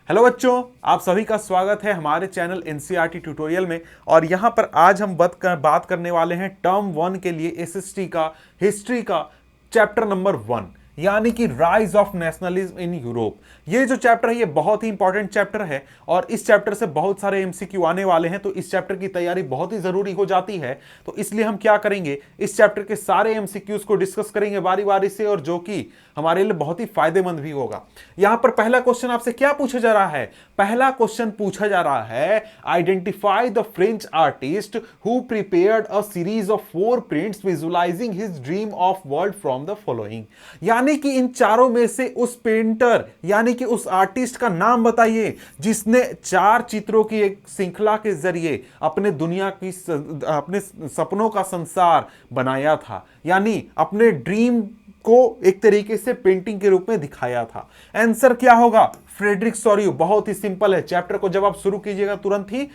Hello बच्चों, आप सभी का स्वागत है हमारे चैनल एनसीईआरटी ट्यूटोरियल में। और यहाँ पर आज हम बात करने वाले हैं टर्म 1 के लिए एसएसटी का हिस्ट्री का चैप्टर नंबर 1 यानी कि rise of nationalism in Europe. ये जो चैप्टर है ये बहुत ही इंपॉर्टेंट चैप्टर है और इस चैप्टर से बहुत सारे एमसीक्यू आने वाले हैं, तो इस चैप्टर की तैयारी बहुत ही जरूरी हो जाती है। तो इसलिए हम क्या करेंगे, इस चैप्टर के सारे एमसीक्यूज को डिस्कस करेंगे बारी बारी से, और जो कि हमारे लिए बहुत ही फायदेमंद भी होगा। यहां पर पहला क्वेश्चन आपसे क्या पूछा जा रहा है? पहला क्वेश्चन पूछा जा रहा है, identify the French artist who prepared a series of 4 prints visualising his dream of world from the following. यानी कि इन चारों में से उस पेंटर यानी कि उस आर्टिस्ट का नाम बताइए जिसने 4 चित्रों की एक श्रृंखला के जरिए अपने अपने सपनों का संसार बनाया था, यानी अपने ड्रीम को एक तरीके से पेंटिंग के रूप में दिखाया था। आंसर क्या होगा? Frederick Sorio. बहुत ही सिंपल है, चैप्टर को जब आप शुरू कीजिएगा तुरंत ही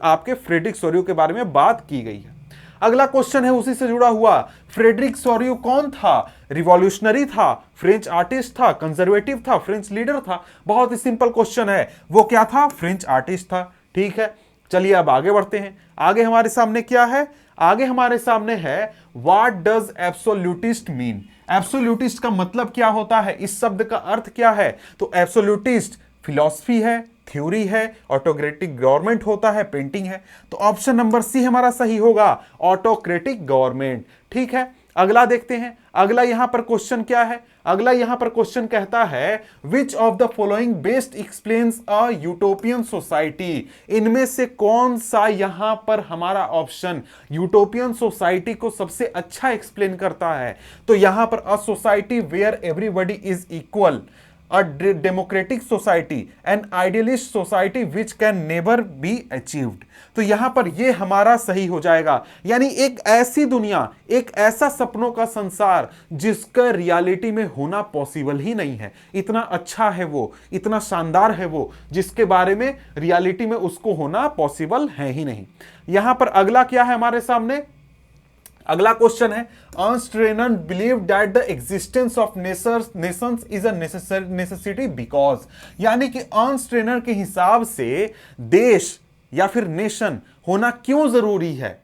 आपके फ्रेडरिक सोरियो के बारे में बात की गई है। अगला क्वेश्चन है उसी से जुड़ा हुआ, फ्रेडरिक सोरियो कौन था? रिवॉल्यूशनरी था, फ्रेंच आर्टिस्ट था, कंजर्वेटिव था, फ्रेंच लीडर था? बहुत ही सिंपल क्वेश्चन है, वो क्या था? फ्रेंच आर्टिस्ट था। ठीक है, चलिए अब आगे बढ़ते हैं। आगे हमारे सामने क्या है? आगे हमारे सामने है what does absolutist mean. Absolutist का मतलब क्या होता है, इस शब्द का अर्थ क्या है? तो एब्सोल्यूटिस्ट फिलॉसफी है, थ्योरी है, ऑटोक्रेटिक गवर्नमेंट होता है, पेंटिंग है। तो ऑप्शन नंबर सी हमारा सही होगा, ऑटोक्रेटिक गवर्नमेंट। ठीक है, अगला देखते हैं। अगला यहां पर क्वेश्चन क्या है? अगला यहां पर क्वेश्चन कहता है, which of the following best explains a utopian society. इनमें से कौन सा यहां पर हमारा ऑप्शन यूटोपियन सोसाइटी को सबसे अच्छा एक्सप्लेन करता है? तो यहां पर a society where everybody is equal, a democratic society, an idealist society which can never be achieved। तो यहां पर ये हमारा सही हो जाएगा, यानी एक ऐसी दुनिया, एक ऐसा सपनों का संसार जिसका रियलिटी में होना पॉसिबल ही नहीं है। इतना अच्छा है वो, इतना शानदार है वो, जिसके बारे में रियलिटी में उसको होना पॉसिबल है ही नहीं। यहां पर अगला क्या है हमारे सामने? अगला क्वेश्चन है, Ernst Renan believe that the existence of nations is a necessity because. यानी कि अर्नस्ट रेनर के हिसाब से देश या फिर नेशन होना क्यों जरूरी है?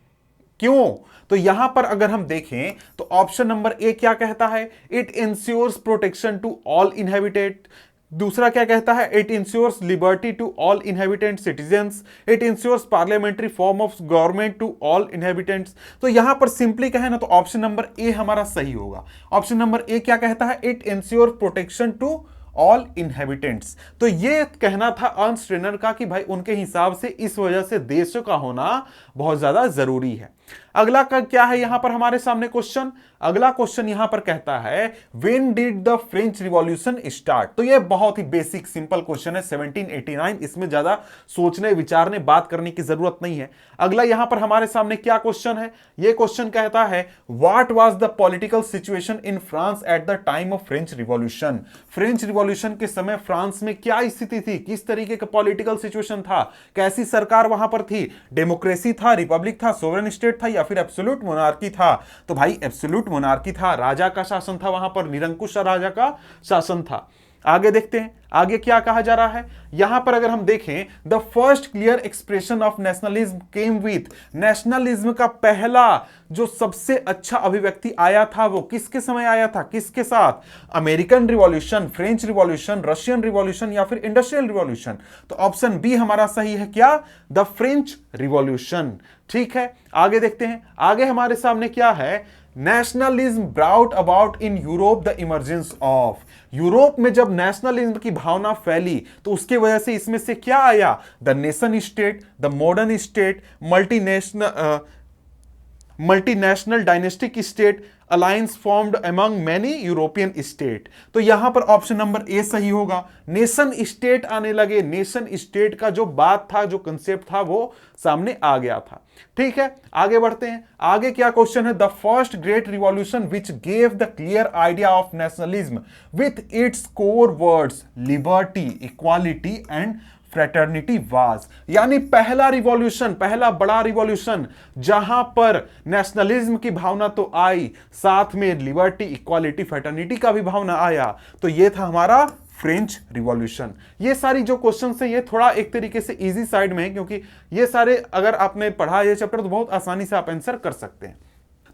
क्यों? तो यहां पर अगर हम देखें तो ऑप्शन नंबर ए क्या कहता है? It ensures protection to all inhabited. दूसरा क्या कहता है? It ensures liberty to all inhabitant citizens. It ensures parliamentary form of government to all inhabitants. तो यहां पर सिंपली कहे ना तो ऑप्शन नंबर ए हमारा सही होगा। ऑप्शन नंबर ए क्या कहता है? It ensure protection to all inhabitants. तो ये कहना था अर्नस्ट रेनर का कि भाई उनके हिसाब से इस वजह से देश का होना बहुत ज्यादा जरूरी है। अगला का क्या है यहां पर हमारे सामने क्वेश्चन? अगला क्वेश्चन यहां पर कहता है, when did the French revolution start. तो ये बहुत ही बेसिक सिंपल क्वेश्चन है, 1789। इसमें ज्यादा सोचने विचारने बात करने की जरूरत नहीं है। अगला यहां पर हमारे सामने क्या क्वेश्चन है? ये क्वेश्चन कहता है, what was the political situation in France at the time of French revolution. French revolution के समय फ्रांस में क्या स्थिति थी, किस तरीके का पॉलिटिकल सिचुएशन था, कैसी सरकार वहां पर थी? डेमोक्रेसी था, रिपब्लिक था, सोवरेन स्टेट था, या फिर एब्सोल्यूट मोनार्की था? तो भाई एब्सोल्यूट मोनार्की था, राजा का शासन था वहां पर, निरंकुश राजा का शासन था। आगे देखते हैं, आगे क्या कहा जा रहा है यहां पर अगर हम देखें, the first clear expression of nationalism came with. Nationalism का पहला जो सबसे अच्छा अभिव्यक्ति आया था वो किसके समय आया था, किसके साथ? American revolution, French revolution, Russian revolution, या फिर इंडस्ट्रियल रिवॉल्यूशन? तो ऑप्शन बी हमारा सही है, क्या? The French revolution. ठीक है, आगे देखते हैं। आगे हमारे सामने क्या है? Nationalism brought about in Europe the emergence of. Europe में जब नेशनलिज्म की भावना फैली तो उसके वजह से इसमें से क्या आया? The nation state, the modern state, multinational dynastic state alliance formed among many European state. तो यहां पर ऑप्शन नंबर ए सही होगा। नेशन स्टेट आने लगे, नेशन स्टेट का जो बात था, जो कंसेप्ट था, वो सामने आ गया था। ठीक है, आगे बढ़ते हैं। आगे क्या क्वेश्चन है? The first great revolution which gave the clear idea of nationalism with its core words liberty, equality and fraternity was. यानी पहला रिवॉल्यूशन, पहला बड़ा रिवॉल्यूशन जहां पर नेशनलिज्म की भावना तो आई, साथ में लिबर्टी, इक्वालिटी, फ्रेटर्निटी का भी भावना आया, तो यह था हमारा फ्रेंच रिवॉल्यूशन। ये सारी जो क्वेश्चन है ये थोड़ा एक तरीके से इजी साइड में है, क्योंकि ये सारे अगर आपने पढ़ा ये चैप्टर तो बहुत आसानी से आप आंसर कर सकते हैं।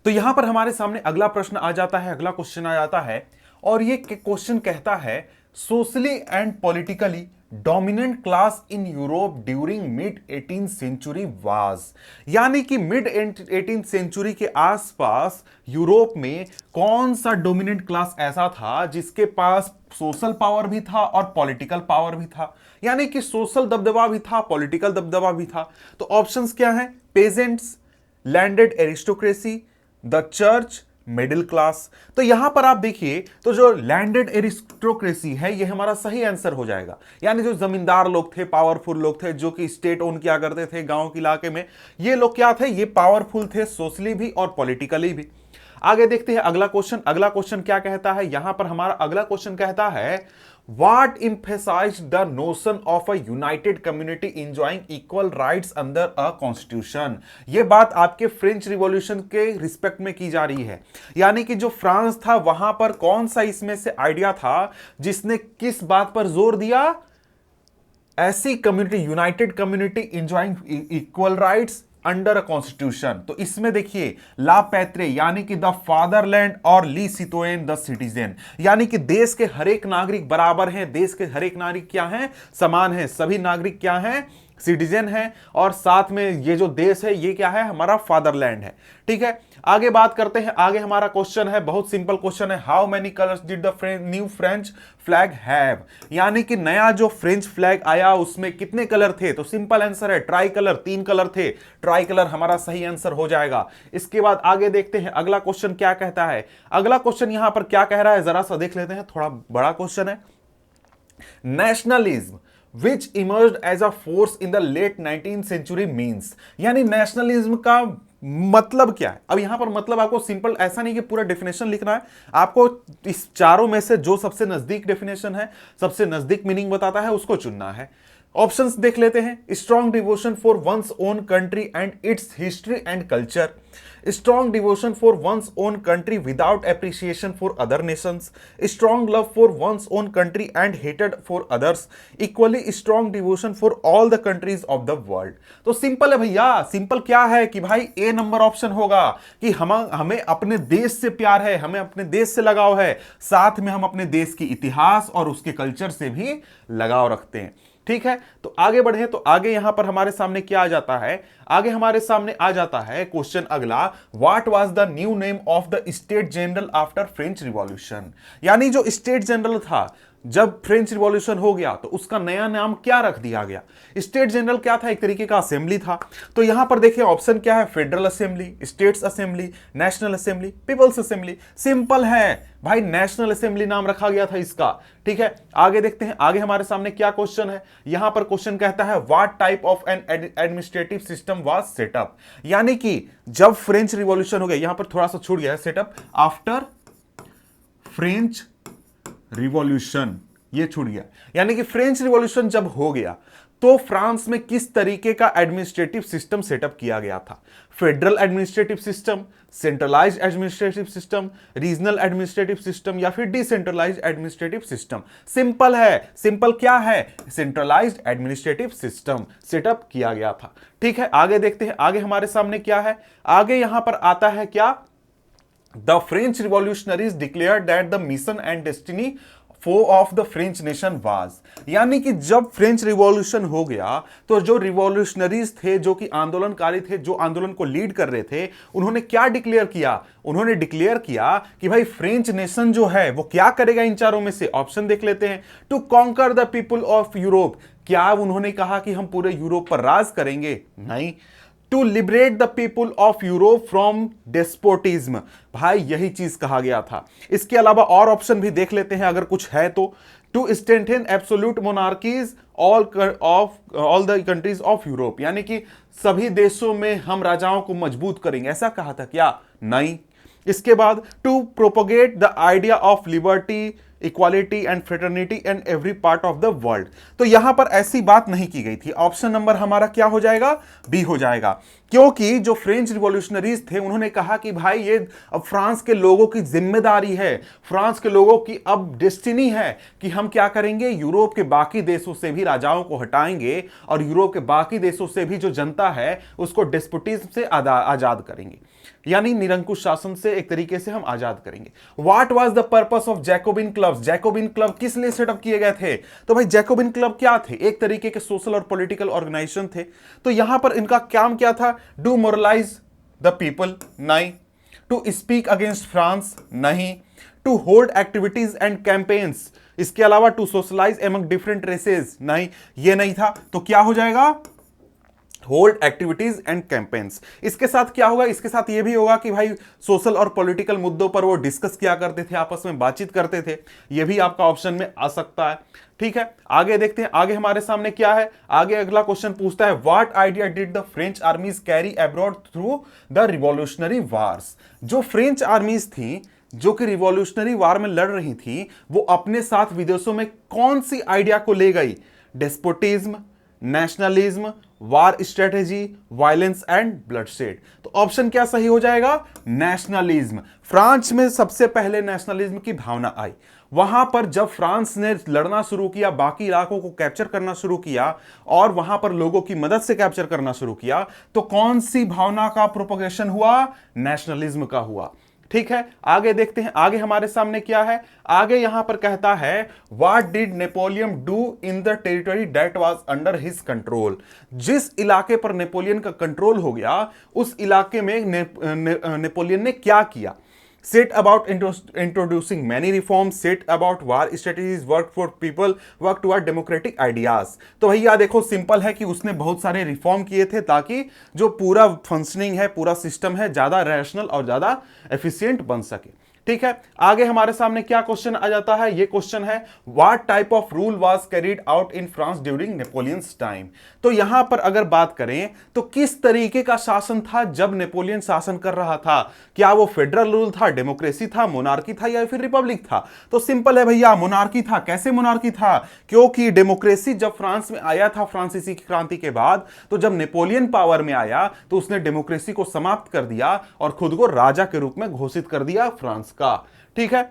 तो यहां पर हमारे सामने अगला प्रश्न आ जाता है, अगला क्वेश्चन आ जाता है, और ये क्वेश्चन कहता है socially and politically dominant class in Europe during mid 18th century was. यानी कि मिड 18th सेंचुरी के आसपास यूरोप में कौन सा डोमिनेंट क्लास ऐसा था जिसके पास सोशल पावर भी था और पॉलिटिकल पावर भी था। यानी कि सोशल दबदबा भी था, पॉलिटिकल दबदबा भी था। तो ऑप्शंस क्या हैं? Pageants, landed aristocracy, the church, middle class. तो यहां पर आप देखिए तो जो लैंडेड एरिस्टोक्रेसी है ये हमारा सही आंसर हो जाएगा। यानी जो जमींदार लोग थे, पावरफुल लोग थे, जो कि स्टेट ओन किया करते थे गांव के इलाके में, ये लोग क्या थे? ये पावरफुल थे, सोशली भी और पॉलिटिकली भी। आगे देखते हैं अगला क्वेश्चन। अगला क्वेश्चन क्या कहता है? यहां पर हमारा अगला क्वेश्चन कहता है What emphasized the notion of a united community enjoying equal rights under a constitution? ये बात आपके फ्रेंच रिवॉल्यूशन के रिस्पेक्ट में की जा रही है। यानी कि जो फ्रांस था वहां पर कौन सा इसमें से आइडिया था जिसने किस बात पर जोर दिया? ऐसी community, United community enjoying equal rights under a constitution. तो इसमें देखिए ला पैत्रे यानी कि द फादरलैंड और ली सिटोयन द सिटीजन, यानी कि देश के हर एक नागरिक बराबर हैं, देश के हर एक नागरिक क्या हैं? समान हैं। सभी नागरिक क्या हैं? सिटीजन है। और साथ में ये जो देश है ये क्या है? हमारा फादरलैंड है। ठीक है, आगे बात करते हैं। आगे हमारा क्वेश्चन है, बहुत सिंपल क्वेश्चन है, how many colours did the new French flag have? यानी कि नया जो फ्रेंच फ्लैग आया उसमें कितने कलर थे? तो सिंपल आंसर है ट्राई कलर, 3 कलर थे। ट्राई कलर हमारा सही आंसर हो जाएगा। इसके बाद आगे देखते हैं अगला क्वेश्चन क्या कहता है। अगला क्वेश्चन यहां पर क्या कह रहा है जरा सा देख लेते हैं, थोड़ा बड़ा क्वेश्चन है। Nationalism which emerged as a force in the late 19th century means, यानी नेशनलिज्म का मतलब क्या है? अब यहां पर मतलब आपको सिंपल ऐसा नहीं कि पूरा डेफिनेशन लिखना है, आपको इस चारों में से जो सबसे नजदीक डेफिनेशन है, सबसे नजदीक मीनिंग बताता है उसको चुनना है। ऑप्शंस देख लेते हैं। Strong devotion for one's own country and it's history and culture, strong devotion for one's own country without appreciation for other Nations, strong love for one's own country and hated for others, equally strong devotion for all the countries of the world. तो simple है भैया, simple क्या है कि भाई ए number option होगा कि हमें अपने देश से प्यार है, हमें अपने देश से लगाव है, साथ में हम अपने देश की इतिहास और उसके कल्चर से भी लगाव रखते हैं। ठीक है, तो आगे बढ़े। तो आगे यहां पर हमारे सामने क्या आ जाता है? आगे हमारे सामने आ जाता है क्वेश्चन अगला, what was the new name of the state general after French revolution? यानी जो स्टेट जनरल था जब फ्रेंच रिवॉल्यूशन हो गया तो उसका नया नाम क्या रख दिया गया? स्टेट जनरल क्या था? एक तरीके का असेंबली था। तो यहां पर देखिए ऑप्शन क्या है? Federal assembly, states assembly, national assembly, people's assembly. Simple है भाई, नेशनल असेंबली नाम रखा गया था इसका। ठीक है, आगे देखते हैं। आगे हमारे सामने क्या क्वेश्चन है? यहां पर क्वेश्चन कहता है what type of N administrative system was setup? यानी कि जब फ्रेंच रिवॉल्यूशन हो गया, यहां पर थोड़ा सा छूट गया है, सेटअप आफ्टर फ्रेंच रिवॉल्यूशन, ये छूट गया। यानी कि फ्रेंच रिवॉल्यूशन जब हो गया तो फ्रांस में किस तरीके का एडमिनिस्ट्रेटिव सिस्टम सेटअप किया गया था? Federal administrative system, centralised administrative system, regional administrative system या फिर डिसेंट्रलाइज्ड एडमिनिस्ट्रेटिव सिस्टम? सिंपल है, सिंपल क्या है? सेंट्रलाइज्ड एडमिनिस्ट्रेटिव सिस्टम सेटअप किया गया था। ठीक है, आगे देखते हैं। आगे हमारे सामने क्या है? आगे यहां पर आता है क्या? The French revolutionaries declared that the mission and destiny of the French nation was, यानी कि जब फ्रेंच रिवॉल्यूशन हो गया तो जो रिवॉल्यूशनरीज थे, जो कि आंदोलनकारी थे, जो आंदोलन को लीड कर रहे थे, उन्होंने क्या डिक्लेयर किया? उन्होंने डिक्लेयर किया कि भाई फ्रेंच नेशन जो है वो क्या करेगा? इन चारों में से ऑप्शन देख लेते हैं। To conquer the people of Europe, क्या उन्होंने कहा कि हम पूरे यूरोप पर राज करेंगे? नहीं। To liberate the people of Europe from despotism, भाई यही चीज कहा गया था। इसके अलावा और ऑप्शन भी देख लेते हैं अगर कुछ है तो। To strengthen absolute monarchies all the countries of Europe, यानी कि सभी देशों में हम राजाओं को मजबूत करेंगे, ऐसा कहा था क्या? नहीं। इसके बाद to propagate the idea of liberty equality and fraternity in every part of the world. तो यहां पर ऐसी बात नहीं की गई थी। ऑप्शन नंबर हमारा क्या हो जाएगा? बी हो जाएगा, क्योंकि जो फ्रेंच रिवॉल्यूशनरीज थे उन्होंने कहा कि भाई ये अब फ्रांस के लोगों की जिम्मेदारी है, फ्रांस के लोगों की अब डेस्टिनी है कि हम क्या करेंगे, यूरोप के बाकी देशों से भी राजाओं को हटाएंगे और यूरोप के बाकी देशों से भी जो जनता है उसको डेस्पोटिज्म से आजाद करेंगे, यानी निरंकुश शासन से एक तरीके से हम आजाद करेंगे। What was the purpose of Jacobian clubs? Jacobin club किस लिए सेटअप किए गए थे? तो भाई जैकोबिन क्लब क्या थे? एक तरीके के सोशल और पॉलिटिकल ऑर्गेनाइजेशन थे। तो यहां पर इनका काम क्या था? Do moralise the people? नहीं। To speak against France? नहीं। To hold activities and campaigns? इसके अलावा to socialise among different races? नहीं, ये नहीं था। तो क्या हो जाएगा? Hold activities and campaigns. इसके साथ क्या होगा? इसके साथ ये भी होगा कि भाई सोशल और पॉलिटिकल मुद्दों पर वो डिस्कस किया करते थे, आपस में बातचीत करते थे। ये भी आपका ऑप्शन में आ सकता है। ठीक है, आगे देखते हैं। आगे हमारे सामने क्या है? आगे अगला क्वेश्चन पूछता है, what idea did the French आर्मीज carry abroad through the revolutionary wars? जो फ्रेंच आर्मीज थी जो कि रिवॉल्यूशनरी वार में लड़ रही थी, वो अपने साथ विदेशों में कौन सी आइडिया को ले गई? Despotism, nationalism, war strategy, violence and bloodshed. तो ऑप्शन क्या सही हो जाएगा? नेशनलिज्म। फ्रांस में सबसे पहले नेशनलिज्म की भावना आई। वहां पर जब फ्रांस ने लड़ना शुरू किया, बाकी इलाकों को कैप्चर करना शुरू किया और वहां पर लोगों की मदद से कैप्चर करना शुरू किया, तो कौन सी भावना का प्रोपगेशन हुआ? नेशनलिज्म का हुआ। ठीक है, आगे देखते हैं। आगे हमारे सामने क्या है? आगे यहां पर कहता है, what did Napoleon do in the territory that was under his control? जिस इलाके पर नेपोलियन का कंट्रोल हो गया, उस इलाके में नेपोलियन ने क्या किया? Set about introducing many reforms, set about war strategies, work for people, work toward democratic ideas. तो भैया देखो सिंपल है कि उसने बहुत सारे रिफॉर्म किए थे ताकि जो पूरा फंक्शनिंग है, पूरा सिस्टम है, ज्यादा रैशनल और ज्यादा एफिशिएंट बन सके। ठीक है, आगे हमारे सामने क्या क्वेश्चन आ जाता है? ये क्वेश्चन है, what type of rule was carried out in France during Napoleon's time? तो यहां पर अगर बात करें तो किस तरीके का शासन था जब नेपोलियन शासन कर रहा था? क्या वो फेडरल रूल था, डेमोक्रेसी था, मोनार्की था या फिर रिपब्लिक था? तो सिंपल है भैया, मोनार्की था। कैसे मोनार्की था? क्योंकि डेमोक्रेसी जब फ्रांस में आया था फ्रांसीसी क्रांति के बाद, तो जब नेपोलियन पावर में आया तो उसने डेमोक्रेसी को समाप्त कर दिया और खुद को राजा के रूप में घोषित कर दिया फ्रांस का। ठीक है,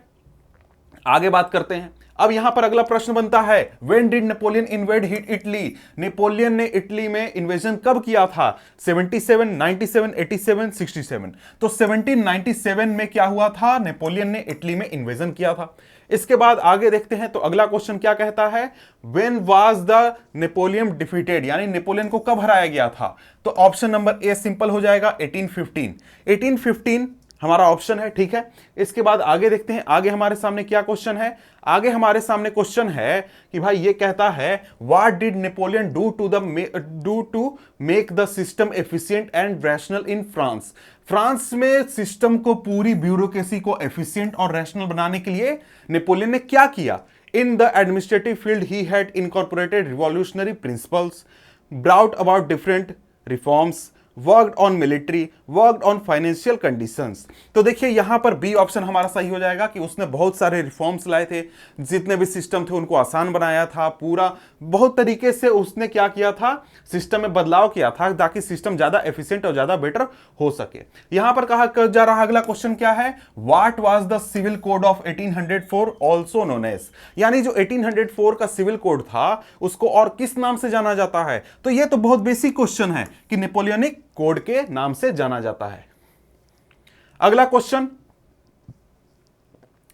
आगे बात करते हैं। अब यहां पर अगला प्रश्न बनता है, when did Napoleon invade Italy? Napoleon ने इटली में इन्वेजन कब किया था? 77, 97, 87, 67। तो 1797 में क्या हुआ था? नेपोलियन ने इटली में इन्वेजन किया था। इसके बाद आगे देखते हैं। तो अगला क्वेश्चन क्या कहता है, when was the Napoleon defeated? यानी नेपोलियन को कब हराया गया था? तो ऑप्शन नंबर ए सिंपल हो जाएगा, 1815। 1815 हमारा ऑप्शन है। ठीक है, इसके बाद आगे देखते हैं। आगे हमारे सामने क्या क्वेश्चन है? आगे हमारे सामने क्वेश्चन है कि भाई ये कहता है, what did Napoleon do to make the system efficient and rational in France? France में सिस्टम को, पूरी ब्यूरोक्रेसी को एफिशिएंट और रैशनल बनाने के लिए नेपोलियन ने क्या किया? In the administrative field he had incorporated revolutionary principles, brought about different reforms, worked on military, worked on financial conditions. तो देखिए यहां पर बी ऑप्शन हमारा सही हो जाएगा कि उसने बहुत सारे रिफॉर्म्स लाए थे, जितने भी सिस्टम थे उनको आसान बनाया था, पूरा बहुत तरीके से उसने क्या किया था, सिस्टम में बदलाव किया था ताकि सिस्टम ज्यादा एफिशिएंट और ज्यादा बेटर हो सके। यहां पर कहा कर जा रहा अगला क्वेश्चन क्या है, what was the civil code of 1804 also known as? यानी जो 1804 का सिविल कोड था उसको और किस नाम से जाना जाता है? तो यह तो बहुत बेसिक क्वेश्चन है कि नेपोलियनिक कोड के नाम से जाना जाता है। अगला क्वेश्चन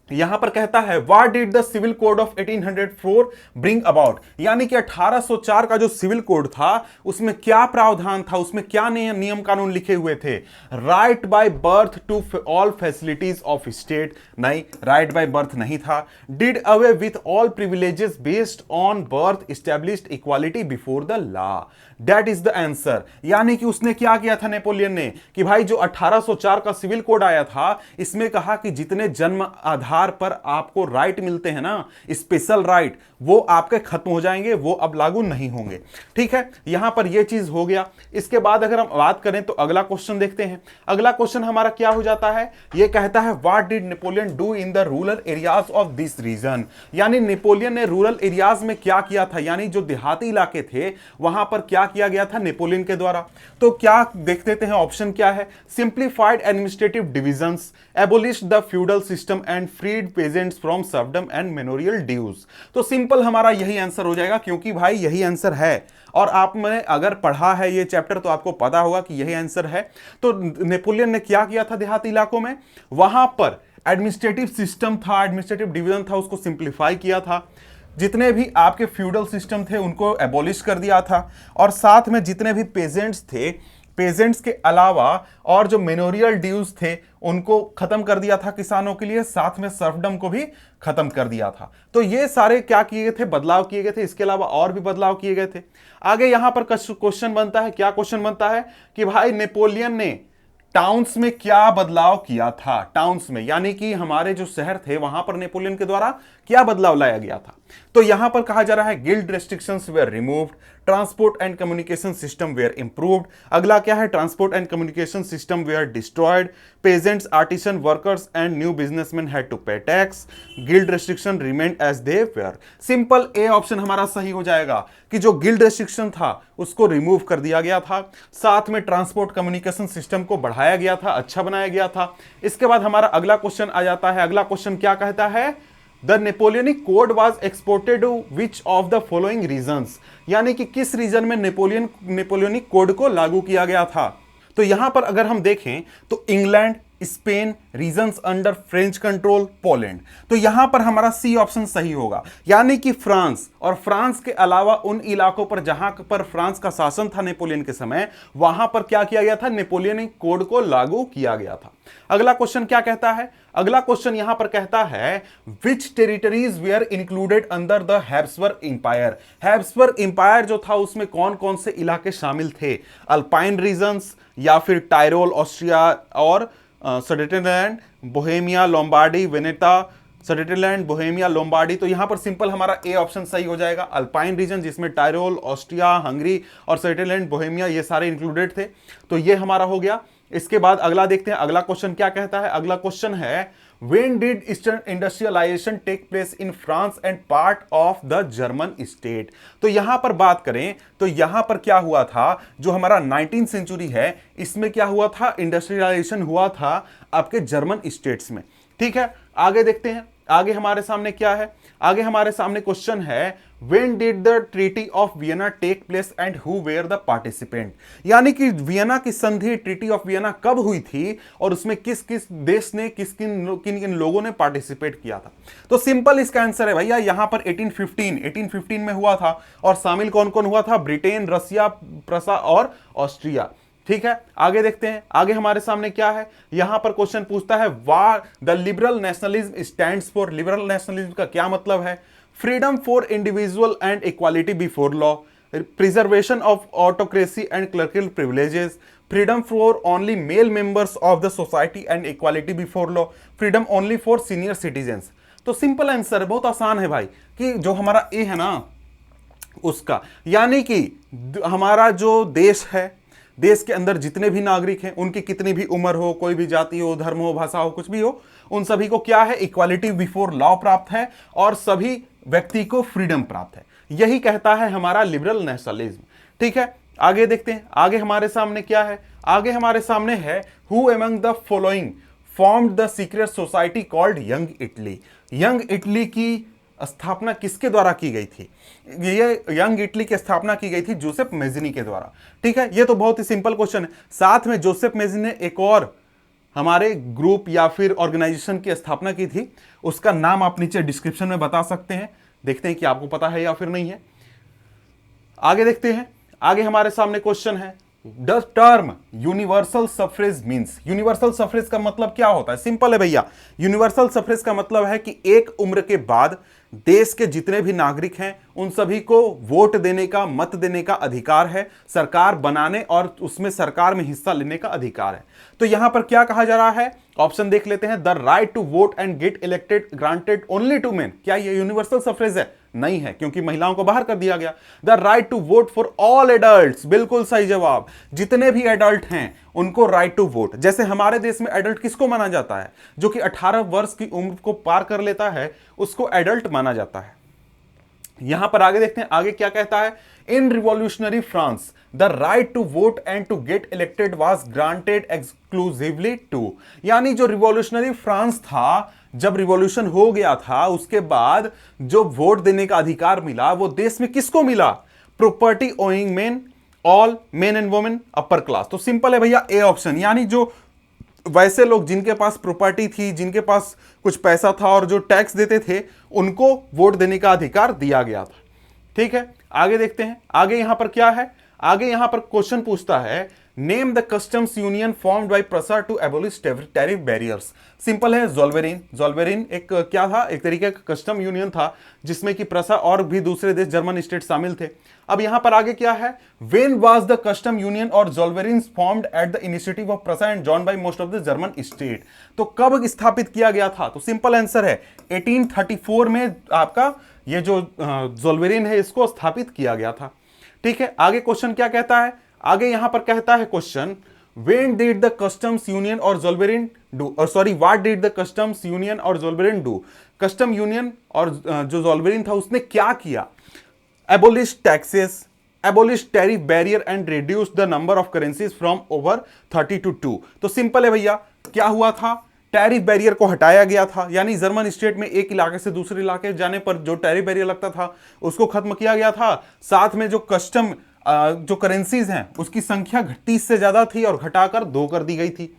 यहां पर कहता है, what did the civil code of 1804 bring about? यानी कि 1804 का जो सिविल कोड था उसमें क्या प्रावधान था, उसमें क्या नियम कानून लिखे हुए थे? Right by birth to all facilities of state? नहीं, राइट बाय बर्थ नहीं था। Did away with all privileges based on birth, established equality before the law? That is the answer. यानी कि उसने क्या किया था नेपोलियन ने कि भाई जो 1804 का सिविल कोड आया था इसमें कहा कि जितने जन्म आधार आधार पर आपको राइट मिलते हैं ना, स्पेशल राइट, वो आपके खत्म हो जाएंगे, वो अब लागू नहीं होंगे। ठीक है, यहां पर ये चीज हो गया। इसके बाद अगर हम बात करें तो अगला क्वेश्चन देखते हैं। अगला क्वेश्चन हमारा क्या हो जाता है, ये कहता है what did Napoleon do in the rural areas of this region, यानी नेपोलियन ने रूरल एरियाज में क्या किया था, यानी जो देहाती इलाके थे वहां पर क्या किया गया था नेपोलियन के द्वारा। तो क्या देख लेते हैं, ऑप्शन क्या है, simplified administrative divisions, abolish the feudal system and freed peasants from serfdom and manorial dues. तो सिंपल हमारा यही आंसर हो जाएगा, क्योंकि भाई यही आंसर है और आपने अगर पढ़ा है ये चैप्टर तो आपको पता होगा कि यही आंसर है। तो नेपोलियन ने क्या किया था देहाती इलाकों में, वहां पर एडमिनिस्ट्रेटिव सिस्टम था, एडमिनिस्ट्रेटिव डिवीजन था, उसको सिंप्लीफाई किया था। जितने भी आपके फ्यूडल सिस्टम थे उनको एबॉलिश कर दिया था, और साथ में जितने भी पेजेंट्स थे, पेजेंट्स के अलावा और जो मेमोरियल ड्यूज थे उनको खत्म कर दिया था किसानों के लिए, साथ में सर्फडम को भी खत्म कर दिया था। तो ये सारे क्या किए गए थे, बदलाव किए गए थे। इसके अलावा और भी बदलाव किए गए थे। आगे यहां पर क्वेश्चन बनता है, क्या क्वेश्चन बनता है कि भाई नेपोलियन ने टाउन्स में क्या बदलाव किया था, टाउन्स में यानी कि हमारे जो शहर थे वहां पर नेपोलियन के द्वारा क्या बदलाव लाया गया था। तो यहां पर कहा जा रहा है guild restrictions were removed, transport and communication system were improved. अगला क्या है, transport and communication system were destroyed, peasants, artisan, workers and new businessman had to pay tax, guild restriction remained as they were. Simple A option हमारा सही हो जाएगा कि जो guild restriction था उसको रिमूव कर दिया गया था, साथ में ट्रांसपोर्ट कम्युनिकेशन सिस्टम को बढ़ाया गया था, अच्छा बनाया गया था। इसके बाद हमारा अगला क्वेश्चन आ जाता है। अगला क्वेश्चन क्या कहता है, the Napoleonic code was exported to which of the following regions, यानी कि किस रीजन में नेपोलियनिक कोड को लागू किया गया था। तो यहां पर अगर हम देखें तो England, Spain, regions under French control, Poland. तो यहां पर हमारा सी ऑप्शन सही होगा, यानी कि फ्रांस, और फ्रांस के अलावा उन इलाकों पर जहां पर फ्रांस का शासन था नेपोलियन के समय, वहां पर क्या किया गया था, नेपोलियनिक कोड को लागू किया गया था। अगला क्वेश्चन क्या कहता है, अगला क्वेश्चन यहां पर कहता है which territories were included under the Habsburg empire. Habsburg empire जो था उसमें कौन कौन से इलाके शामिल थे, अल्पाइन रीजन्स या फिर टायरोल, ऑस्ट्रिया और सडेटलैंड, बोहेमिया, लोम्बार्डी, वेनेटा, सडेटलैंड, बोहेमिया, लोम्बार्डी। तो यहां पर सिंपल हमारा ए ऑप्शन सही हो जाएगा, अल्पाइन रीजन, जिसमें टायरोल, ऑस्ट्रिया, हंगरी और सडेटलैंड, बोहेमिया ये सारे इंक्लूडेड थे। तो ये हमारा हो गया। इसके बाद अगला देखते हैं, अगला क्वेश्चन क्या कहता है। अगला क्वेश्चन है when did eastern industrialisation take place in France and part of the German state. तो यहां पर बात करें तो यहां पर क्या हुआ था, जो हमारा 19th सेंचुरी है इसमें क्या हुआ था, इंडस्ट्रियलाइजेशन हुआ था आपके जर्मन स्टेट्स में। ठीक है, आगे देखते हैं, आगे हमारे सामने क्या है। आगे हमारे सामने क्वेश्चन है When did the Treaty of Vienna take place and who were the participant, यानी कि वियना की संधि, ट्रीटी ऑफ वियना कब हुई थी और उसमें किस किस देश ने किन किन लोगों ने पार्टिसिपेट किया था। तो सिंपल इसका आंसर है भैया, यहां पर 1815 में हुआ था, और शामिल कौन कौन हुआ था, ब्रिटेन, रसिया, प्रसा और ऑस्ट्रिया। ठीक है, आगे देखते हैं, आगे हमारे सामने क्या है। यहां पर क्वेश्चन पूछता है what the liberal nationalism stands for. Liberal nationalism का क्या मतलब है, freedom for individual and equality before law, preservation of autocracy and clerical privileges, freedom for only male members of the society and equality before law, freedom only for senior citizens. तो simple answer है, बहुत आसान है भाई, कि जो हमारा ए है ना उसका, यानी कि हमारा जो देश है, देश के अंदर जितने भी नागरिक हैं उनकी कितनी भी उम्र हो, कोई भी जाति हो, धर्म हो, भाषा हो, कुछ भी हो, उन सभी को क्या है, इक्वालिटी बिफोर लॉ प्राप्त है और सभी व्यक्ति को फ्रीडम प्राप्त है। यही कहता है हमारा लिबरल नेशनलिज्म। ठीक है, आगे देखते हैं, आगे हमारे सामने क्या है। आगे हमारे सामने है who among the following formed the secret society called young Italy. Young Italy की स्थापना किसके द्वारा की गई थी, ये यंग इटली की स्थापना की गई थी जोसेफ मेज़िनी के द्वारा। ठीक है, ये तो बहुत ही सिंपल क्वेश्चन है। साथ में जोसेफ मेज़िनी ने एक और हमारे ग्रुप या फिर ऑर्गेनाइजेशन की स्थापना की थी, उसका नाम आप नीचे डिस्क्रिप्शन में बता सकते हैं, देखते हैं कि आपको पता है या फिर नहीं है। आगे देखते हैं, आगे हमारे सामने क्वेश्चन है the term universal suffrage means. Universal suffrage का मतलब क्या होता है, सिंपल है भैया, यूनिवर्सल सफरेज का मतलब है कि एक उम्र के बाद देश के जितने भी नागरिक हैं उन सभी को वोट देने का, मत देने का अधिकार है, सरकार बनाने और उसमें सरकार में हिस्सा लेने का अधिकार है। तो यहां पर क्या कहा जा रहा है, ऑप्शन देख लेते हैं। The right to vote and get elected granted only to men. क्या ये यूनिवर्सल सफरेज है? नहीं है, क्योंकि महिलाओं को बाहर कर दिया गया। The right to vote for all adults, बिल्कुल सही जवाब। जितने भी एडल्ट हैं उनको राइट टू वोट। जैसे हमारे देश में एडल्ट किसको माना जाता है? जो कि 18 वर्ष की उम्र को पार कर लेता है उसको एडल्ट माना जाता है। यहां पर आगे देखते हैं, आगे क्या कहता है। In revolutionary France the right to vote and to get elected was granted exclusively to. यानी जो रिवॉल्यूशनरी फ्रांस था, जब रिवॉल्यूशन हो गया था उसके बाद जो वोट देने का अधिकार मिला वो देश में किसको मिला? Property owing main, all main and women, upper class. तो सिंपल है भैया, ए ऑप्शन। यानी जो वैसे लोग जिनके पास प्रॉपर्टी थी, जिनके पास कुछ पैसा था और जो टैक्स देते थे, उनको वोट देने का अधिकार दिया गया था। ठीक है, आगे देखते हैं। आगे यहां पर क्या है, आगे यहां पर क्वेश्चन पूछता है, name the customs union formed by Prussia to abolish tariff barriers. Simple है, जोल्वेरिन। जोल्वेरिन एक क्या था? एक तरीके का कस्टम यूनियन था जिसमें कि प्रसा और भी दूसरे देश, जर्मन स्टेट शामिल थे। अब यहां पर आगे क्या है, when was the custom union और Zollverein formed at the initiative of Prussia and joined by most of the German state. तो कब स्थापित किया गया था? तो सिंपल आंसर है 1834 में आपका ये जो जोल्वेरिन है इसको स्थापित किया गया था। ठीक है, आगे क्वेश्चन क्या कहता है, आगे यहां पर कहता है question, when did the customs union और जोल्वेरिन do, और sorry what did the customs union और जोल्वेरिन do? कस्टम यूनियन और जो जोल्वेरिन था उसने क्या किया? abolish taxes, abolish tariff barrier and reduce the number of currencies from over 30 to 2। तो सिंपल है भैया, क्या हुआ था? टैरिफ बैरियर को हटाया गया था, यानी जर्मन स्टेट में एक इलाके से दूसरे इलाके जाने पर जो टैरिफ बैरियर लगता था उसको खत्म किया गया था। साथ में जो कस्टम जो करेंसीज हैं उसकी संख्या 30 से ज्यादा थी और घटाकर 2 कर दी गई थी।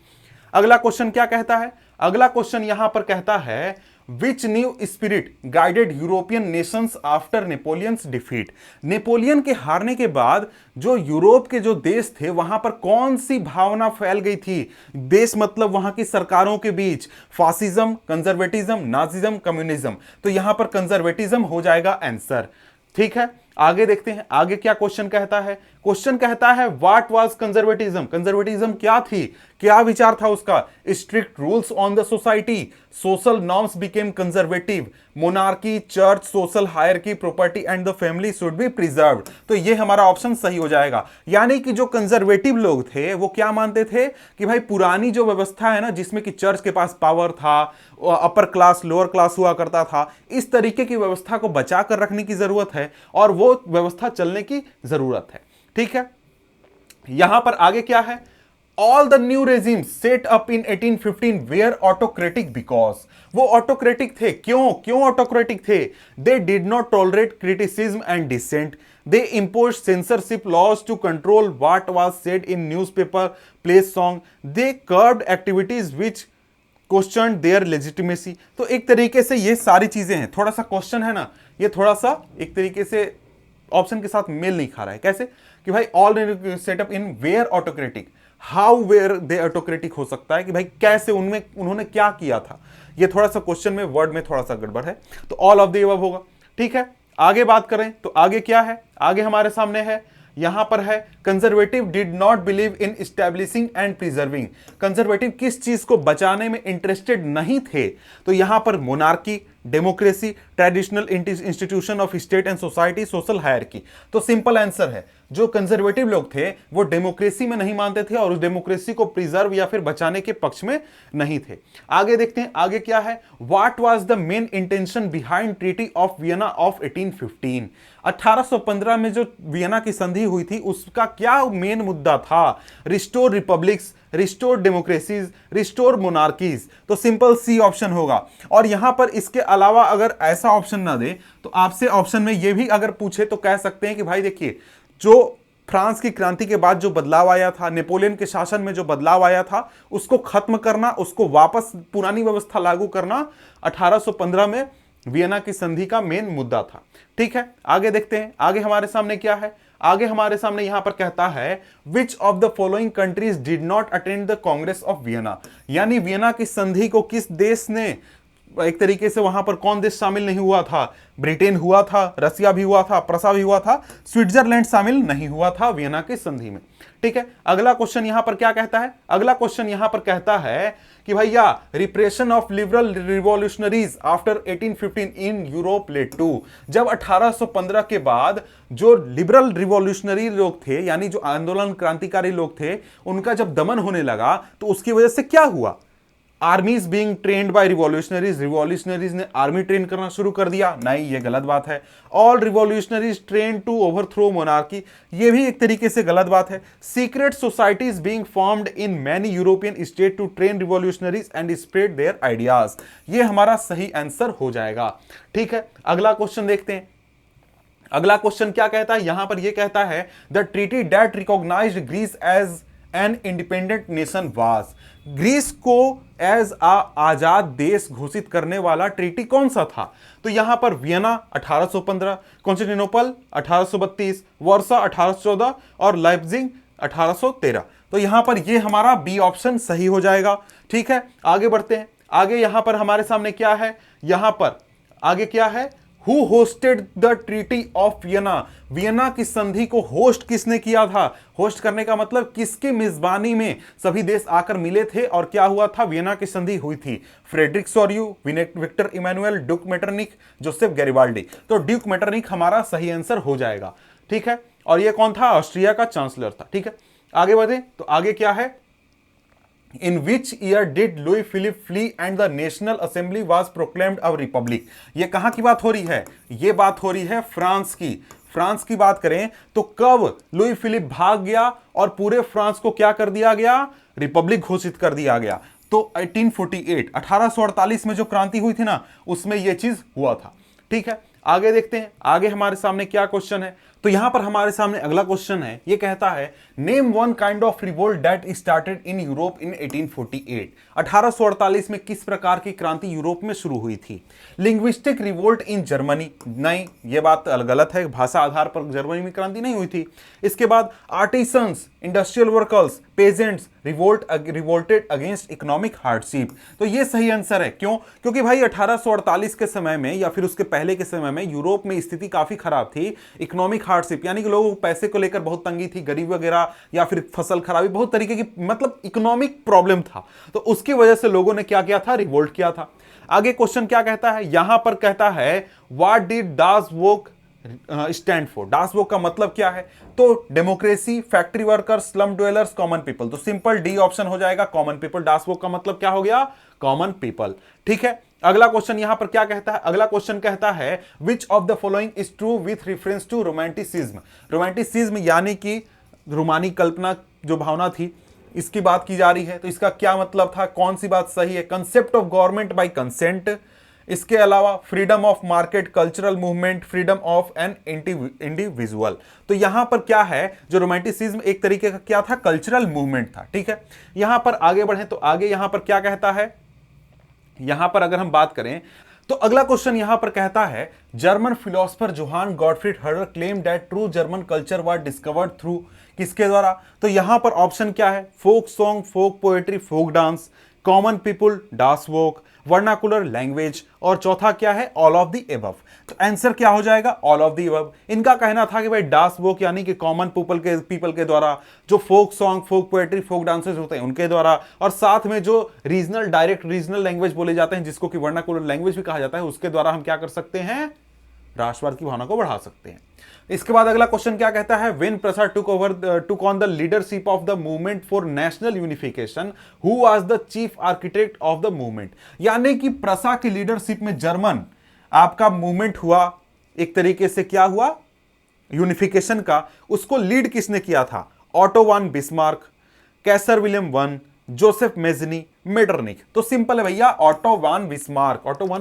अगला क्वेश्चन क्या कहता है, अगला क्वेश्चन यहां पर कहता है, which new spirit guided European nations after Napoleon's defeat. Napoleon के हारने के बाद जो यूरोप के जो देश थे वहां पर कौन सी भावना फैल गई थी? देश मतलब वहां की सरकारों के बीच फासिज्म, कंजर्वेटिज्म, नाजिज्म, कम्युनिज्म। तो यहां पर कंजर्वेटिज्म हो जाएगा आंसर। ठीक है, आगे देखते हैं, आगे क्या क्वेश्चन कहता है। क्वेश्चन कहता है, व्हाट वाज कंजर्वेटिज्म। कंजर्वेटिज्म क्या थी, क्या विचार था उसका? Strict rules on the society, social norms became conservative, monarchy, church, social hierarchy, property and the family should be preserved. तो ये हमारा ऑप्शन सही हो जाएगा। यानी कि जो कंजर्वेटिव लोग थे वो क्या मानते थे कि भाई पुरानी जो व्यवस्था है ना, जिसमें कि चर्च के पास पावर था, अपर क्लास लोअर क्लास हुआ करता था, इस तरीके की व्यवस्था को बचा कर रखने की जरूरत है और वो व्यवस्था चलने की जरूरत है। ठीक है, यहां पर आगे क्या है, all the new regime set up in 1815 were autocratic because. वो ऑटोक्रेटिक थे, क्यों ऑटोक्रेटिक थे? They did not tolerate criticism and dissent, they impose censorship laws to control what was said in newspaper, plays, song, they curbed activities which question their legitimacy. तो एक तरीके से ये सारी चीजें हैं, थोड़ा सा क्वेश्चन है ना, ये थोड़ा सा एक तरीके से ऑप्शन के साथ मेल नहीं खा रहा है। कैसे कि भाई all set up in were autocratic, how were they autocratic हो सकता है कि भाई कैसे उनमें उन्होंने क्या किया था। ये थोड़ा सा क्वेश्चन में वर्ड में थोड़ा सा गड़बड़ है, तो ऑल ऑफ द अबव होगा। ठीक है, आगे बात करें तो आगे क्या है, आगे हमारे सामने है, यहां पर है, conservative did not believe in establishing and preserving. Conservative किस चीज को बचाने में इंटरेस्टेड नहीं थे? तो यहां पर monarchy, democracy, traditional institution of state and society, social hierarchy. तो सिंपल आंसर है, जो कंजर्वेटिव लोग थे वो डेमोक्रेसी में नहीं मानते थे और उस डेमोक्रेसी को प्रिजर्व या फिर बचाने के पक्ष में नहीं थे। आगे देखते हैं, आगे क्या है, what was the main intention behind treaty of Vienna of 1815। 1815 में जो वियना की संधि हुई थी उसका क्या मेन मुद्दा था? Restore republics, restore democracies, restore monarchies. तो सिंपल सी ऑप्शन होगा। और यहां पर इसके अलावा अगर ऐसा ऑप्शन ना दे तो आपसे ऑप्शन में यह भी अगर पूछे तो कह सकते हैं कि भाई देखिए, जो फ्रांस की क्रांति के बाद जो बदलाव आया था, नेपोलियन के शासन में जो बदलाव आया था, उसको खत्म करना, उसको वापस पुरानी व्यवस्था लागू करना 1815 में वियना की संधि का मेन मुद्दा था। ठीक है, आगे देखते हैं, आगे हमारे सामने क्या है, आगे हमारे सामने यहां पर कहता है, which of the following countries did not attend the Congress of Vienna. यानी वियना की संधि को किस देश ने एक तरीके से वहां पर कौन देश शामिल नहीं हुआ था? ब्रिटेन हुआ था, रसिया भी हुआ था, प्रसा भी हुआ था, स्विट्जरलैंड शामिल नहीं हुआ था वियना की संधि में। ठीक है, अगला क्वेश्चन यहां पर क्या कहता है? अगला क्वेश्चन यहां पर कहता है कि भैया repression of liberal revolutionaries after 1815 in Europe led to, जब 1815 के बाद जो लिबरल रिवॉल्यूशनरी लोग थे, यानी जो आंदोलन क्रांतिकारी लोग थे, उनका जब दमन होने लगा तो उसकी वजह से क्या हुआ? Armies being trained by revolutionaries, revolutionaries ने आर्मी ट्रेन करना शुरू कर दिया। नहीं, ये गलत बात है। All revolutionaries train to overthrow monarchy, ये भी एक तरीके से गलत बात है। Secret societies being formed in many European state to train revolutionaries and spread their ideas, ये हमारा सही आंसर हो जाएगा। ठीक है, अगला क्वेश्चन देखते हैं। अगला क्वेश्चन क्या कहता है? यहां पर यह कहता है the treaty that recognized Greece as an independent nation was, Greece को एज आजाद देश घोषित करने वाला ट्रीटी कौन सा था? तो यहां पर वियना 1815, कॉन्स्टेंटिनोपल 1832, वर्सा 1814 और लाइप्जिग 1813। तो यहां पर ये हमारा बी ऑप्शन सही हो जाएगा। ठीक है, आगे बढ़ते हैं। आगे यहां पर हमारे सामने क्या है? यहां पर आगे क्या है? Who hosted the Treaty of Vienna? Vienna की संधि को होस्ट किसने किया था? होस्ट करने का मतलब किसकी मेजबानी में सभी देश आकर मिले थे और क्या हुआ था? वियना की संधि हुई थी। Frederick Sorrieu, Victor Emmanuel, Duke Metternich, Joseph Garibaldi. तो ड्यूक मेटरनिक हमारा सही आंसर हो जाएगा। ठीक है, और ये कौन था? ऑस्ट्रिया का चांसलर था। ठीक है, आगे बढ़े तो आगे क्या है? In which year did Louis Philippe flee and the National Assembly was proclaimed a republic? ये कहां की बात हो रही है? ये बात हो रही है फ्रांस की। फ्रांस की बात करें तो कब लुई फिलिप भाग गया और पूरे फ्रांस को क्या कर दिया गया? रिपब्लिक घोषित कर दिया गया। तो 1848 1848 में जो क्रांति हुई थी ना, उसमें यह चीज हुआ था। ठीक है, आगे देखते हैं। आगे हमारे सामने क्या क्वेश्चन है? तो यहां पर हमारे सामने अगला क्वेश्चन है, ये कहता है name one kind of revolt that started in Europe in 1848। 1848 में किस प्रकार की क्रांति यूरोप में शुरू हुई थी? लिंग्विस्टिक रिवोल्ट इन जर्मनी, नहीं, यह बात गलत है। भाषा आधार पर जर्मनी में क्रांति नहीं हुई थी। इसके बाद artisans, industrial workers, pageants revolted against economic hardship. तो यह सही आंसर है। क्यों? क्योंकि भाई 1848 के समय में या फिर उसके पहले के समय में यूरोप में स्थिति काफी खराब थी। इकोनॉमिक हार्डशिप यानी कि लोगों को पैसे को लेकर बहुत तंगी थी, गरीब वगैरह, या फिर फसल खराबी, बहुत तरीके की मतलब इकोनॉमिक प्रॉब्लम था। तो उसकी वजह से लोगों ने क्या किया था? रिवोल्ट किया था। आगे क्वेश्चन क्या कहता है? यहां पर कहता है what did Das Volk stand for? Das Volk का मतलब क्या है? तो democracy, factory workers, slum dwellers, common people. तो सिंपल डी ऑप्शन हो जाएगा, कॉमन पीपल। डास वोक का मतलब क्या हो गया? Common people. ठीक है, अगला क्वेश्चन यहां पर क्या कहता है? अगला क्वेश्चन कहता है which of the following is true with reference to romanticism? Romanticism यानी कि रोमानी कल्पना जो भावना थी, इसकी बात की जा रही है। तो इसका क्या मतलब था? कौन सी बात सही है? Concept of government by consent, इसके अलावा freedom of market, cultural movement, freedom of an individual. तो यहां पर क्या है? जो रोमांटिसिज्म एक तरीके का क्या था? कल्चरल मूवमेंट था। ठीक है, यहां पर आगे बढ़े तो आगे यहां पर क्या कहता है? यहां पर अगर हम बात करें तो अगला क्वेश्चन यहां पर कहता है German philosopher Johann Gottfried Herder claim that true German culture was discovered through, किसके द्वारा? तो यहां पर ऑप्शन क्या है? Folk song, folk poetry, folk dance, common people, Das Volk, vernacular language, और चौथा क्या है? All of the above. तो आंसर क्या हो जाएगा? All of the above. इनका कहना था कि भाई डास वोक यानी कि कॉमन पीपल के द्वारा, जो फोक song, folk poetry, folk dances होते हैं उनके द्वारा, और साथ में जो रीजनल डायरेक्ट रीजनल लैंग्वेज बोले जाते हैं जिसको कि वर्नाकुलर लैंग्वेज भी कहा जाता है, उसके द्वारा हम क्या कर सकते हैं? राष्ट्रवाद की भावना को बढ़ा सकते हैं। इसके बाद अगला क्वेश्चन क्या कहता है? When Prasad took on the leadership of the movement for national unification, who was the chief architect of the movement? यानी कि प्रसाद की लीडरशिप में जर्मन आपका मूवमेंट हुआ, एक तरीके से क्या हुआ? यूनिफिकेशन का। उसको लीड किसने किया था? Otto von Bismarck, Kaiser William one, Joseph Mazzini, Metternich. तो सिंपल है भैया, ऑटो वान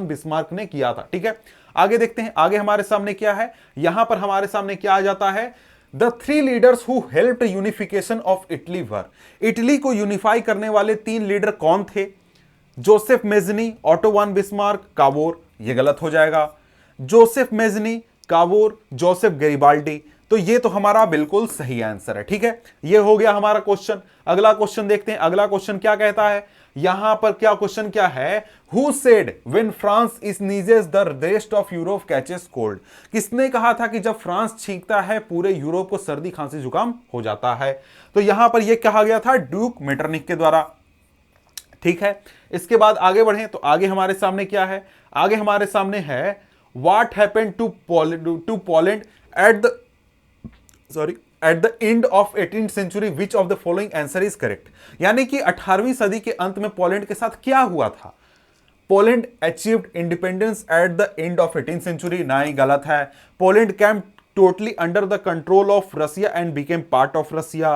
बिस्मार्क ने किया था। ठीक है, आगे देखते हैं। आगे हमारे सामने क्या है? यहां पर हमारे सामने क्या आ जाता है? The three leaders who helped unification of Italy were. Italy को यूनिफाई करने वाले तीन लीडर कौन थे? Joseph Mazzini, Otto von Bismarck, Cavour. यह गलत हो जाएगा। Joseph Mazzini, Cavour, Joseph Garibaldi. तो ये तो हमारा बिल्कुल सही आंसर है। ठीक है, ये हो गया हमारा क्वेश्चन। अगला क्वेश्चन देखते हैं। अगला क्वेश्चन क्या कहता है, यहां पर क्या क्वेश्चन क्या है, who said when France sneezes the rest of Europe catches cold. किसने कहा था कि जब फ्रांस छींकता है पूरे यूरोप को सर्दी खांसी जुकाम हो जाता है। तो यहां पर यह कहा गया था ड्यूक मेटरनिक के द्वारा। ठीक है, इसके बाद आगे बढ़े तो आगे हमारे सामने क्या है, आगे हमारे सामने है what happened to Poland at the end of 18th century, which of the following answer is correct. यानी कि 18वीं सदी के अंत में पोलैंड के साथ क्या हुआ था। Poland achieved independence at the end of 18th century, नहीं, गलत है। Poland came totally under the control of Russia and became part of Russia.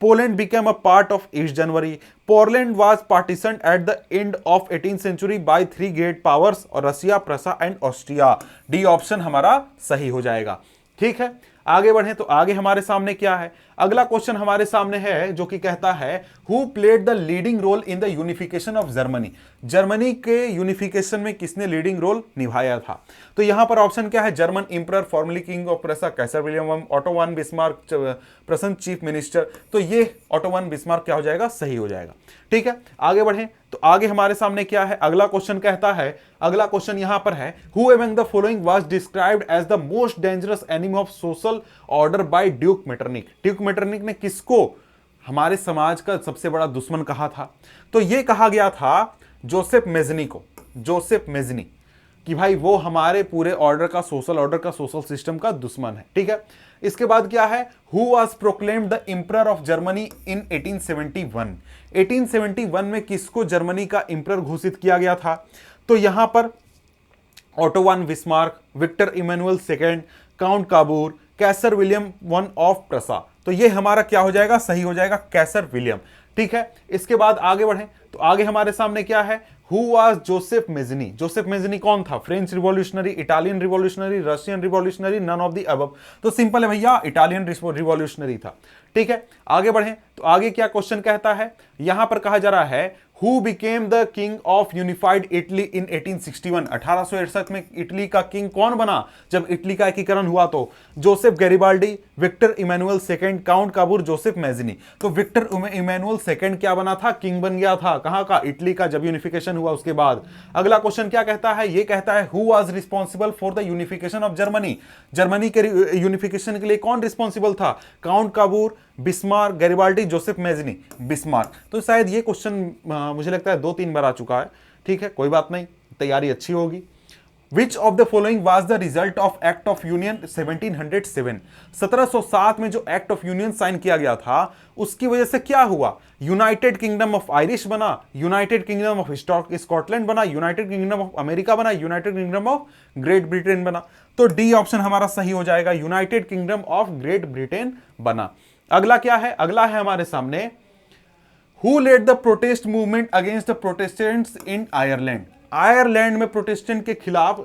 Poland became a part of East Germany. Poland was partitioned at the end of 18th century by three great powers और Russia, Prussia and Austria. D option हमारा सही हो जाएगा। ठीक है, आगे बढ़े तो आगे हमारे सामने क्या है, अगला क्वेश्चन हमारे सामने है जो कि कहता है who played the leading role in the unification of Germany. Germany के यूनिफिकेशन में किसने लीडिंग रोल निभाया था। तो यहां पर ऑप्शन क्या है, German emperor, formerly king of Prussia, Kaiser William, Otto von Bismarck, present chief minister. तो ये ऑटो वन बिस्मार्क क्या हो जाएगा, सही हो जाएगा। ठीक है, आगे बढ़े तो आगे हमारे सामने क्या है, अगला क्वेश्चन कहता है, अगला क्वेश्चन यहां पर है who among the following was described as the most dangerous enemy of social order by Duke Metternich. Duke Metternich ने किसको हमारे समाज का सबसे बड़ा दुश्मन कहा था। तो यह कहा गया था जोसेफ मेजनी को, जोसेफ मेजनी, कि भाई वो हमारे पूरे ऑर्डर का, सोशल ऑर्डर का, सोशल सिस्टम का दुश्मन है। ठीक है, इसके बाद क्या है, who was proclaimed the emperor of Germany in 1871। 1871 में किसको जर्मनी का एम्परर घोषित किया गया था। तो यहां पर Otto von Bismarck, Victor Emmanuel second, count Cavour, Kaiser William one of Prussia. तो ये हमारा क्या हो जाएगा, सही हो जाएगा, कैसर विलियम। ठीक है, इसके बाद आगे बढ़े तो आगे हमारे सामने क्या है, who was Joseph Mazzini. Joseph Mazzini कौन था, French revolutionary, Italian revolutionary, Russian revolutionary, none of the above. तो सिंपल है भैया, इटालियन रिवॉल्यूशनरी था। ठीक है, आगे बढ़े तो आगे क्या क्वेश्चन कहता है, यहां पर कहा जा रहा है who became the king of unified Italy इन 1861। 1861 में इटली का किंग कौन बना जब इटली का एकीकरण हुआ। तो Joseph Garibaldi, Victor Emmanuel second, count Cavour, Joseph Mazzini. तो विक्टर इमैनुअल सेकेंड क्या बना था, किंग बन गया था, कहां का, इटली का, जब यूनिफिकेशन हुआ उसके बाद। अगला क्वेश्चन क्या कहता है, ये कहता है who was responsible for the unification of Germany. Germany के यूनिफिकेशन के लिए कौन रिस्पॉन्सिबल था, count काबूर, Bismarck, Garibaldi, Joseph Mazzini, Bismarck. तो शायद ये क्वेश्चन मुझे लगता है 2-3 बार आ चुका है। ठीक है, कोई बात नहीं, तैयारी अच्छी होगी। विच of the following was the result of act of union 1707। 1707 में जो एक्ट ऑफ यूनियन साइन किया गया था उसकी वजह से क्या हुआ, यूनाइटेड किंगडम ऑफ आयरिश बना, यूनाइटेड किंगडम ऑफ स्कॉटलैंड बना, यूनाइटेड किंगडम ऑफ अमेरिका बना, United Kingdom of Great Britain बना। तो डी ऑप्शन हमारा सही हो जाएगा, United Kingdom of Great Britain बना। अगला क्या है, अगला है हमारे सामने who led the protest movement against the protestants in Ireland. Ireland में प्रोटेस्टेंट के खिलाफ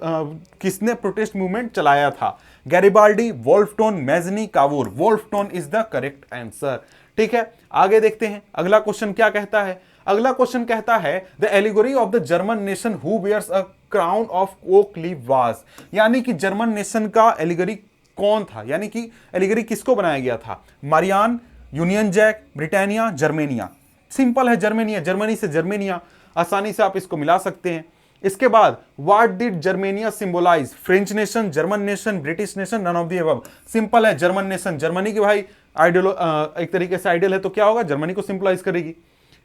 किसने प्रोटेस्ट मूवमेंट चलाया था, Garibaldi, Wolfe Tone, Mazzini, Cavour. वोल्फटोन is the correct answer. ठीक है, आगे देखते हैं अगला क्वेश्चन क्या कहता है। अगला क्वेश्चन कहता है the allegory of the German nation who bears a crown of oak leaf was. यानी कि जर्मन नेशन का एलिगोरी कौन था, यानी कि एलिगोरी किसको बनाया गया था, Marianne, Union Jack, Britannia, Germania. Simple है, जर्मेनिया, जर्मनी से जर्मेनिया, आसानी से आप इसको मिला सकते हैं। इसके बाद what did Germania symbolize, French nation, German nation, British nation, none of the above. Simple है, जर्मन नेशन, जर्मनी की भाई आइडियल, एक तरीके से आइडियल है तो क्या होगा, जर्मनी को सिंबलाइज करेगी।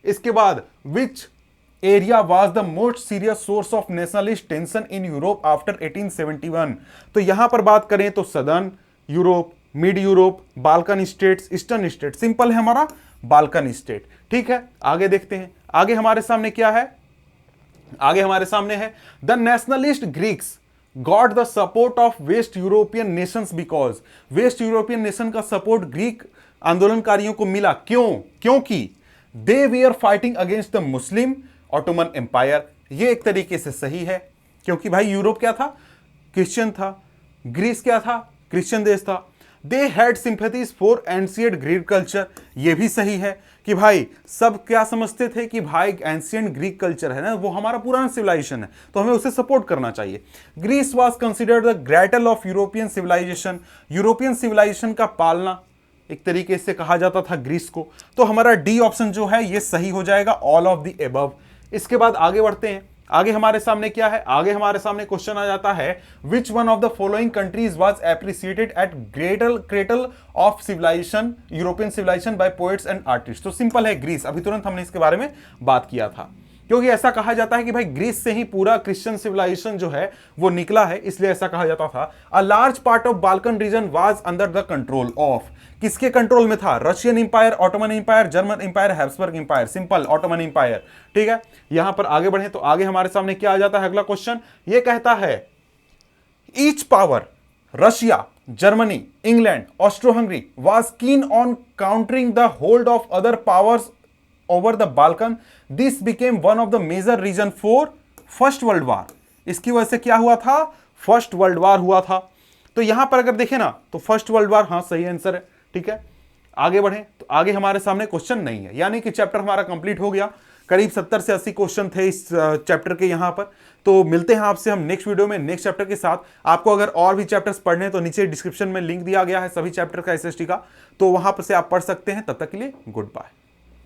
इसके बाद which area was the most serious source of nationalist tension in Europe after 1871। तो यहां पर बात करें तो southern Europe, mid Europe, Balkan states, eastern state. Simple है हमारा बाल्कन स्टेट। ठीक है, आगे देखते हैं आगे हमारे सामने क्या है, आगे हमारे सामने है the nationalist Greeks got the support of west European nations because. West European nation का सपोर्ट ग्रीक आंदोलनकारियों को मिला, क्यों, क्योंकि they were fighting against the Muslim Ottoman Empire. ये एक तरीके से सही है, क्योंकि भाई यूरोप क्या था, क्रिश्चियन था, ग्रीस क्या था, क्रिश्चियन देश था। They had sympathies for ancient Greek culture, ये भी सही है कि भाई सब क्या समझते थे कि भाई एंशिएंट ग्रीक कल्चर है ना वो हमारा पुराना सिविलाइजेशन है तो हमें उसे सपोर्ट करना चाहिए। Greece was considered the cradle of European civilization, European civilization का पालना एक तरीके से कहा जाता था ग्रीस को। तो हमारा डी ऑप्शन जो है ये सही हो जाएगा, ऑल ऑफ द एबव। इसके बाद आगे बढ़ते हैं, आगे हमारे सामने क्या है, आगे हमारे सामने क्वेश्चन आ जाता है which one of the following countries was appreciated at cradle of civilisation European civilisation by poets and artist. तो सिंपल है ग्रीस, अभी तुरंत हमने इसके बारे में बात किया था, क्योंकि ऐसा कहा जाता है कि भाई ग्रीस से ही पूरा क्रिश्चियन सिविलाइजेशन जो है वो निकला है, इसलिए ऐसा कहा जाता था। A large part of Balkan reason was under the control of, किसके कंट्रोल में था, Russian empire, Ottoman empire, German empire, Habsburg empire. Simple, Ottoman empire. ठीक है, यहां पर आगे बढ़े तो आगे हमारे सामने क्या आ जाता है, अगला क्वेश्चन ये कहता है each power, Russia, Germany, England, Austro Hungary was keen on countering the hold of other powers over the Balkan, this became one of the major reason for First World War. इसकी वजह से क्या हुआ था, first World वार हुआ था। तो यहां पर अगर देखें ना तो फर्स्ट वर्ल्ड वार, हाँ सही आंसर है। ठीक है, आगे बढ़े तो आगे हमारे सामने क्वेश्चन नहीं है, यानी कि चैप्टर हमारा कंप्लीट हो गया। करीब 70 से 80 क्वेश्चन थे इस चैप्टर के यहां पर। तो मिलते हैं आपसे हम नेक्स्ट वीडियो में नेक्स्ट चैप्टर के साथ। आपको अगर और भी चैप्टर्स पढ़ने हैं तो नीचे डिस्क्रिप्शन में लिंक दिया गया है सभी चैप्टर का एसएसटी का, तो वहां पर से आप पढ़ सकते हैं। तब तक के लिए गुड बाय।